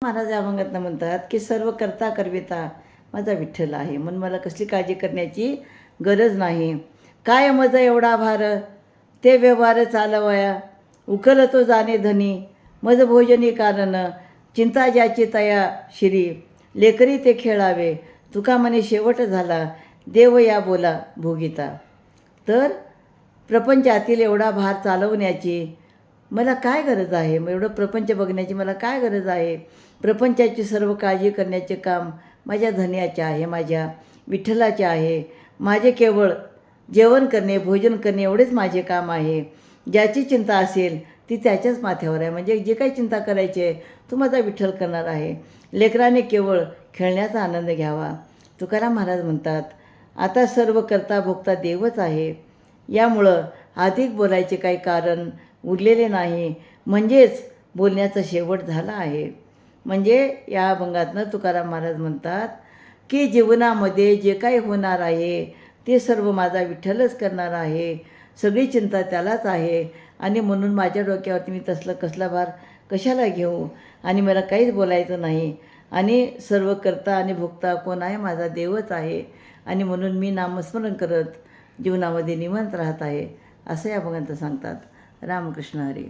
महाराज या अभंगातनं म्हणतात की सर्व करता करविता माझा विठ्ठल आहे, म्हणून मला कसली काळजी करण्याची गरज नाही. काय मज एवढा भार ते व्यवहार चालवया, उकल तो जाणे धनी मज भोजनी कारण, चिंता ज्याची तया शिरी लेकरी ते खेळावे, तुका म्हणे शेवट झाला देव या बोला भोगिता. तर प्रपंचातील एवढा भार चालवण्याची मला काय गरज आहे? मग एवढं प्रपंच बघण्याची मला काय गरज आहे? प्रपंचाची सर्व काळजी करण्याचे काम माझ्या धन्याचे आहे, माझ्या विठ्ठलाचे आहे. माझे केवळ जेवण करणे, भोजन करणे एवढेच माझे काम आहे. ज्याची चिंता असेल ती त्याच्याच माथ्यावर आहे. म्हणजे जे काही चिंता करायची आहे तो माझा विठ्ठल करणार आहे. लेकराने केवळ खेळण्याचा आनंद घ्यावा. तुकाराम महाराज म्हणतात, आता सर्व करता भोगता देवच आहे. यामुळं अधिक बोलायचे काही कारण उरलेले नाही, म्हणजेच बोलण्याचा शेवट झाला आहे. म्हणजे या अभंगातनं तुकाराम महाराज म्हणतात की जीवनामध्ये जे काही होणार आहे ते सर्व माझा विठ्ठलच करणार आहे. सगळी चिंता त्यालाच आहे आणि म्हणून माझ्या डोक्यावरती मी कसला भार कशाला घेऊ, आणि मला काहीच बोलायचं नाही. आणि सर्व करता आणि भोगता कोण आहे? माझा देवच आहे. आणि म्हणून मी नामस्मरण करत जीवनामध्ये निवांत राहत आहे, असं या अभंगात सांगतात. रामकृष्ण हरी.